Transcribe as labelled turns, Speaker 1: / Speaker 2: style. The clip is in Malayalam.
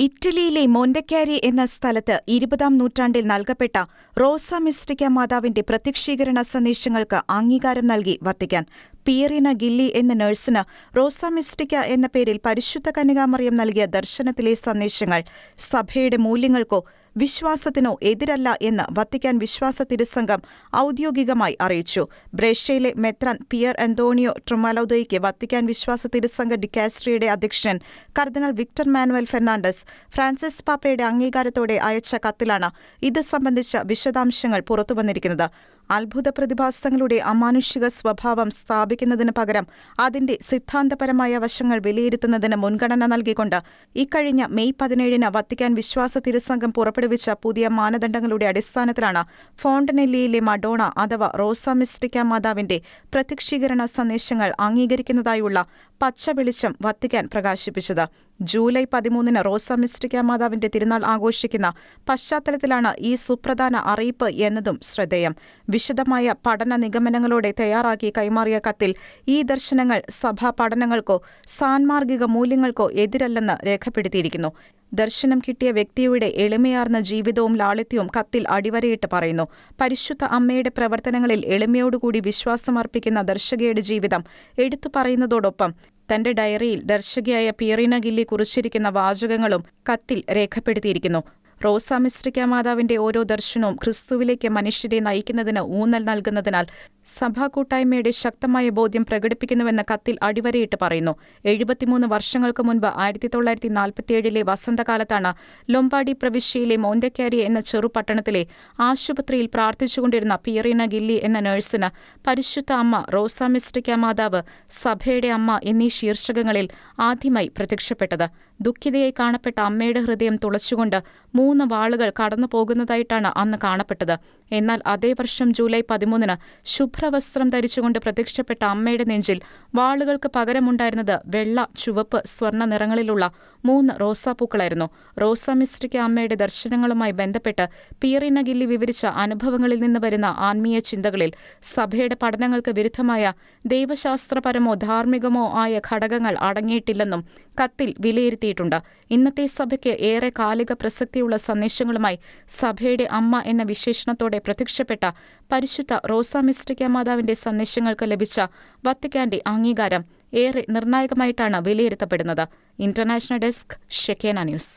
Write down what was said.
Speaker 1: ഇറ്റലിയിലെ മോന്റെക്യാരി എന്ന സ്ഥലത്ത് 20-ാം നൂറ്റാണ്ടിൽ നൽകപ്പെട്ട റോസ മിസ്റ്റിക്ക മാതാവിന്റെ പ്രത്യക്ഷീകരണ സന്ദേശങ്ങൾക്ക് അംഗീകാരം നൽകി വത്തിക്കാൻ. പിയറീന ഗില്ലി എന്ന നഴ്സിന് റോസ മിസ്റ്റിക്ക എന്ന പേരിൽ പരിശുദ്ധ കന്യകാമറിയം നൽകിയ ദർശനത്തിലെ സന്ദേശങ്ങൾ സഭയുടെ മൂല്യങ്ങൾക്കോ വിശ്വാസത്തിനോ എതിരല്ല എന്ന് വത്തിക്കാൻ വിശ്വാസ തിരുസംഘം ഔദ്യോഗികമായി അറിയിച്ചു. ബ്രേഷ്യയിലെ മെത്രാൻ പിയർ അന്തോണിയോ ട്രുമാലോദോയ്ക്ക് വത്തിക്കാൻ വിശ്വാസ തിരുസംഘ ഡിക്കാസ്ട്രിയുടെ അധ്യക്ഷൻ കർദിനാൾ വിക്ടർ മാനുവൽ ഫെർണാണ്ടസ് ഫ്രാൻസിസ് പാപ്പയുടെ അംഗീകാരത്തോടെ അയച്ച കത്തിലാണ് ഇത് സംബന്ധിച്ച വിശദാംശങ്ങൾ പുറത്തുവന്നിരിക്കുന്നത്. അത്ഭുത പ്രതിഭാസങ്ങളുടെ അമാനുഷിക സ്വഭാവം സ്ഥാപിക്കുന്നതിന് പകരം അതിന്റെ സിദ്ധാന്തപരമായ വശങ്ങൾ വിലയിരുത്തുന്നതിന് മുൻഗണന നൽകിക്കൊണ്ട് ഇക്കഴിഞ്ഞ മെയ് 17-ന് വത്തിക്കാൻ വിശ്വാസ തിരുസംഘം പുറപ്പെടുവിച്ച പുതിയ മാനദണ്ഡങ്ങളുടെ അടിസ്ഥാനത്തിലാണ് ഫോണ്ടനെല്ലിയിലെ മഡോണ അഥവാ റോസ മിസ്റ്റിക്ക മാതാവിന്റെ പ്രത്യക്ഷീകരണ സന്ദേശങ്ങൾ അംഗീകരിക്കുന്നതായുള്ള പച്ച വെളിച്ചം വത്തിക്കാൻ പ്രകാശിപ്പിച്ചത്. ജൂലൈ 13-ന് റോസ മിസ്റ്റിക്ക മാതാവിന്റെ തിരുനാൾ ആഘോഷിക്കുന്ന പശ്ചാത്തലത്തിലാണ് ഈ സുപ്രധാന അറിയിപ്പ് എന്നതും ശ്രദ്ധേയം. വിശദമായ പഠന നിഗമനങ്ങളോടെ തയ്യാറാക്കി കൈമാറിയ കത്തിൽ ഈ ദർശനങ്ങൾ സഭാ പഠനങ്ങൾക്കോ സാൻമാർഗിക മൂല്യങ്ങൾക്കോ എതിരല്ലെന്ന് രേഖപ്പെടുത്തിയിരിക്കുന്നു. ദർശനം കിട്ടിയ വ്യക്തിയുടെ എളിമയാർന്ന ജീവിതവും ലാളിത്യവും കത്തിൽ അടിവരയിട്ട് പറയുന്നു. പരിശുദ്ധ അമ്മയുടെ പ്രവർത്തനങ്ങളിൽ എളിമയോടുകൂടി വിശ്വാസമർപ്പിക്കുന്ന ദർശകയുടെ ജീവിതം എടുത്തു പറയുന്നതോടൊപ്പം തന്റെ ഡയറിയിൽ ദർശകയായ പിയറീന ഗില്ലി കുറിച്ചിരിക്കുന്ന വാചകങ്ങളും കത്തിൽ രേഖപ്പെടുത്തിയിരിക്കുന്നു. റോസ മിസ്റ്റിക്ക മാതാവിന്റെ ഓരോ ദർശനവും ക്രിസ്തുവിലേക്ക് മനുഷ്യരെ നയിക്കുന്നതിന് ഊന്നൽ നൽകുന്നതിനാൽ സഭാ കൂട്ടായ്മയുടെ ശക്തമായ ബോധ്യം പ്രകടിപ്പിക്കുന്നുവെന്ന് കത്തിൽ അടിവരയിട്ട് പറയുന്നു. 73 വർഷങ്ങൾക്ക് മുൻപ് 1947-ലെ വസന്തകാലത്താണ് ലൊംബാർഡി പ്രവിശ്യയിലെ മോന്റെക്യാരി എന്ന ചെറുപട്ടണത്തിലെ ആശുപത്രിയിൽ പ്രാർത്ഥിച്ചുകൊണ്ടിരുന്ന പിയറീന ഗില്ലി എന്ന നഴ്സിന് പരിശുദ്ധ അമ്മ, റോസ മിസ്റ്റിക്ക മാതാവ്, സഭയുടെ അമ്മ എന്നീ ശീർഷകങ്ങളിൽ ആദ്യമായി പ്രത്യക്ഷപ്പെട്ടത്. ദുഃഖിതയായി കാണപ്പെട്ട അമ്മയുടെ ഹൃദയം തുളച്ചുകൊണ്ട് 3 വാളുകൾ കടന്നു പോകുന്നതായിട്ടാണ് അന്ന് കാണപ്പെട്ടത്. എന്നാൽ അതേ വർഷം ജൂലൈ 13-ന് ശുഭ്രവസ്ത്രം ധരിച്ചുകൊണ്ട് പ്രത്യക്ഷപ്പെട്ട അമ്മയുടെ നെഞ്ചിൽ വാളുകൾക്ക് പകരമുണ്ടായിരുന്നത് വെള്ള, ചുവപ്പ്, സ്വർണ്ണ നിറങ്ങളിലുള്ള 3 റോസാപ്പൂക്കളായിരുന്നു. റോസ മിസ്റ്റിക്ക അമ്മയുടെ ദർശനങ്ങളുമായി ബന്ധപ്പെട്ട് പിയറീന ഗില്ലി വിവരിച്ച അനുഭവങ്ങളിൽ നിന്ന് വരുന്ന ആത്മീയ ചിന്തകളിൽ സഭയുടെ പഠനങ്ങൾക്ക് വിരുദ്ധമായ ദൈവശാസ്ത്രപരമോ ധാർമ്മികമോ ആയ ഘടകങ്ങൾ അടങ്ങിയിട്ടില്ലെന്നും കത്തിൽ വിലയിരുത്തിയിട്ടുണ്ട്. ഇന്നത്തെ സഭയ്ക്ക് ഏറെ കാലിക പ്രസക്തിയുള്ള സന്ദേശങ്ങളുമായി സഭയുടെ അമ്മ എന്ന വിശേഷണത്തോടെ പ്രത്യക്ഷപ്പെട്ട പരിശുദ്ധ റോസ മിസ്റ്റിക്ക മാതാവിന്റെ സന്ദേശങ്ങൾക്ക് ലഭിച്ച വത്തിക്കാന്റെ അംഗീകാരം ഏറെ നിർണായകമായിട്ടാണ് വിലയിരുത്തപ്പെടുന്നത്. International desk, Shekinah news.